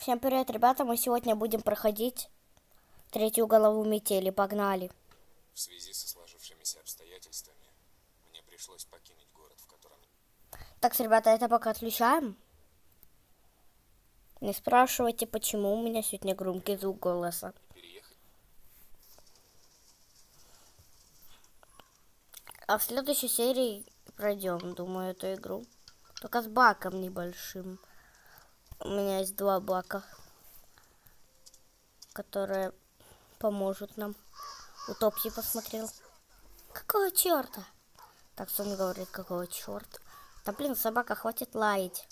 Всем привет, ребята! Мы сегодня будем проходить третью главу Метели. Погнали! В связи со сложившимися обстоятельствами мне пришлось покинуть город, в котором... Так, ребята, это пока отключаем. Не спрашивайте, почему у меня сегодня громкий звук голоса. Переехать? А в следующей серии пройдем, думаю, эту игру. Только с баком небольшим. У меня есть 2 бака, которые поможет нам. Утопси посмотрел. Какого черта? Так, Сон говорит, какого черта? Да блин, собака, хватит лаять.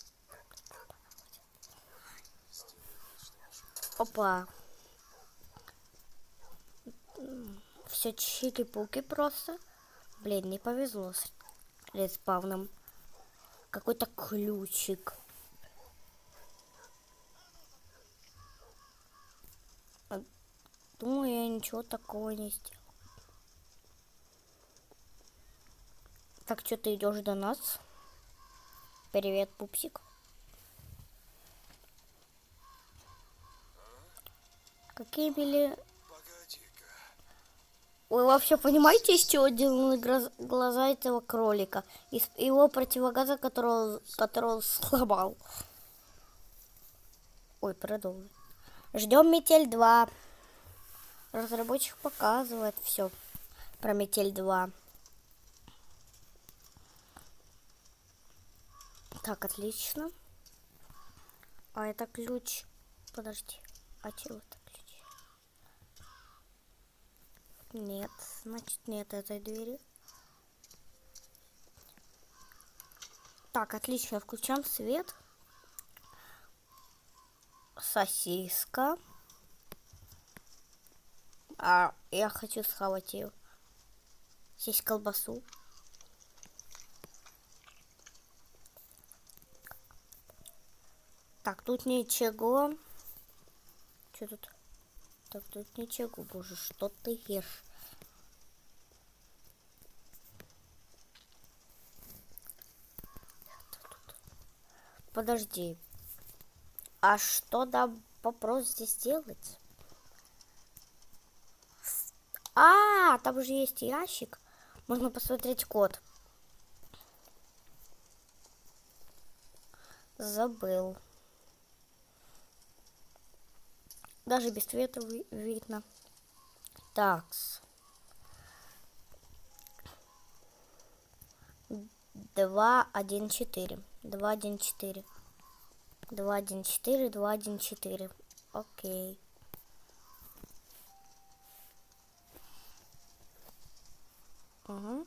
Опа. Все чики-пуки просто. Блин, не повезло с респавном. Какой-то ключик. Думаю, я ничего такого не сделал. Так, что ты идешь до нас? Привет, пупсик. Какие были... Вы вообще понимаете, из чего деланы глаза этого кролика? Из его противогаза, которого он сломал. Ой, продолжим. Ждем Метель 2. Разработчик показывает все про Метель 2. Так, отлично. А это ключ. Подожди. А чего это ключ? Нет, значит нет этой двери. Так, отлично. Включаем свет. Сосиска. А я хочу схавать ее. Здесь колбасу. Так, тут ничего. Что тут? Так, тут ничего. Боже, что ты ешь? Подожди. А что нам вопрос здесь делать? А, там же есть ящик. Можно посмотреть код. Забыл. Даже без света видно. Такс. 214. 214. 214. 214. Окей. Угу.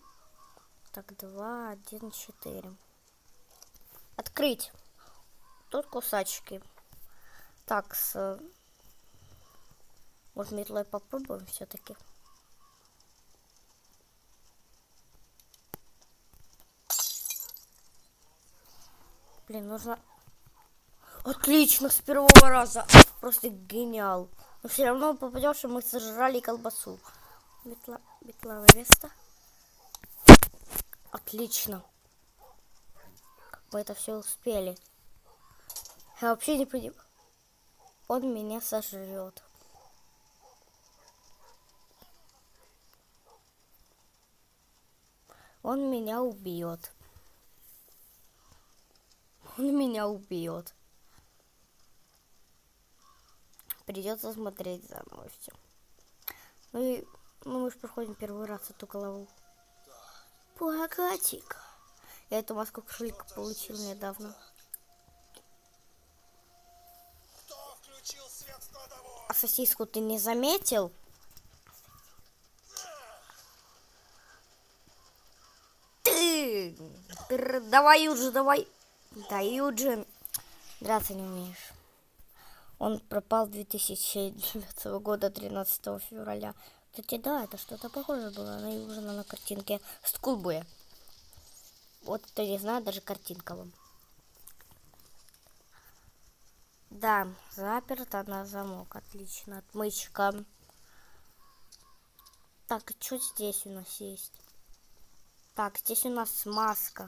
Так, 214. Открыть. Тут кусачки. Так, может, метлой попробуем все-таки. Блин, нужно... Отлично, с первого раза. Просто гениал. Но все равно попадешь, и мы сожрали колбасу. Метловое место. Отлично. Мы это все успели. Я вообще не понимаю. Он меня сожрет. Он меня убьет. Он меня убьет. Придется смотреть заново все. Мы же проходим первый раз эту голову. Погоди-ка. Я эту маску кролика получил недавно. А сосиску ты не заметил? Ты! Давай, Юджин, давай. Да, Юджин. Драться не умеешь. Он пропал 2009 года, 13 февраля. Кстати, да, это что-то похоже было на Юджина на картинке Скулбуя. Вот кто не знает, даже картинка вам. Да, заперто на замок. Отлично. Отмычка. Так, что здесь у нас есть? Так, здесь у нас маска.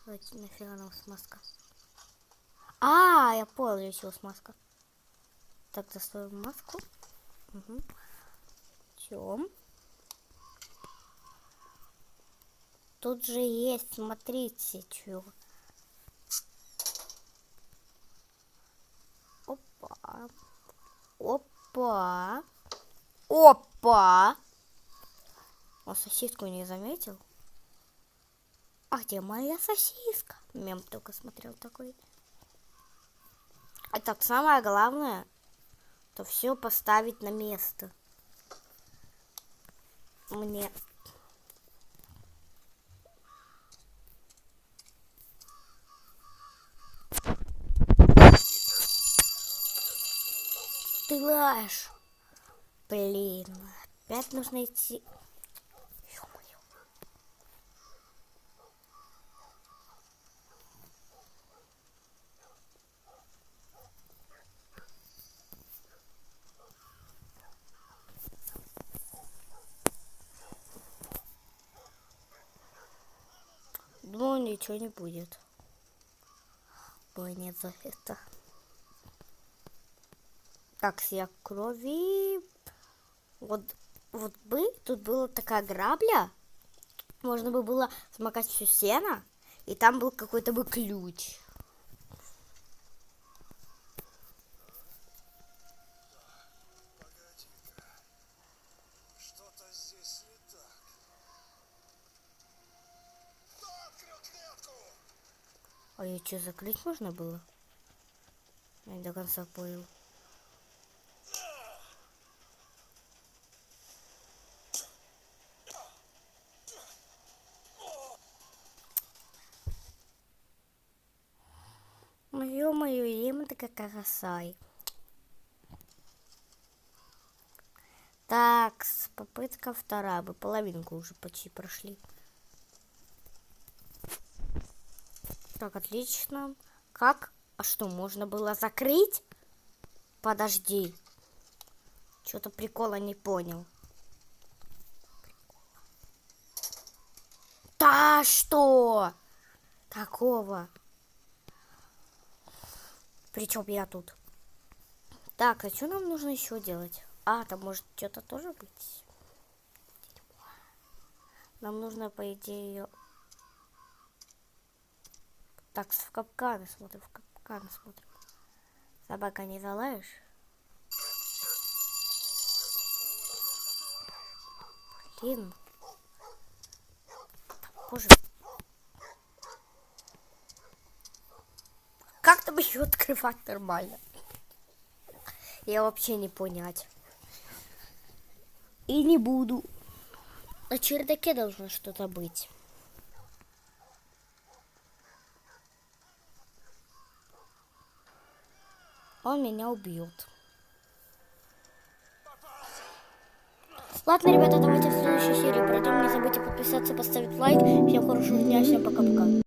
Давайте, нафига нам маска? А, я понял, для чего маска. Так, достаем маску. Угу. Чем? Тут же есть, смотрите, чё. Опа. Опа. Опа. Он сосиску не заметил? А где моя сосиска? Мем только смотрел такой. А так, самое главное, то все поставить на место. Мне... Ты лаешь. Блин, опять нужно идти. Ё-моё. Думаю, ничего не будет. Ой, нет, за это. Так, я крови. Вот бы тут была такая грабля. Можно бы было смакать все сено. И там был какой-то бы ключ. Погоди-ка. Что-то здесь не так. Кто открыл клетку? А ее что, закрыть можно было? Я не до конца понял. Ну, ё-моё, ема такая красай. Так, попытка вторая. Мы половинку уже почти прошли. Так, отлично. Как? А что, можно было закрыть? Подожди. Что-то прикола не понял. Да что? Такого. Причем я тут. Так, а что нам нужно еще делать? А, там может что-то тоже быть. Нам нужно, по идее, ее... Так, в капканы смотрим, в капканы смотрим. Собака, не залаешь? Блин. Боже. Как там ее открывать нормально? Я вообще не понять. И не буду. На чердаке должно что-то быть. Он меня убьет. Ладно, ребята, давайте в следующей серии пройдем. Не забудьте подписаться, поставить лайк. Всем хорошего дня, всем пока-пока.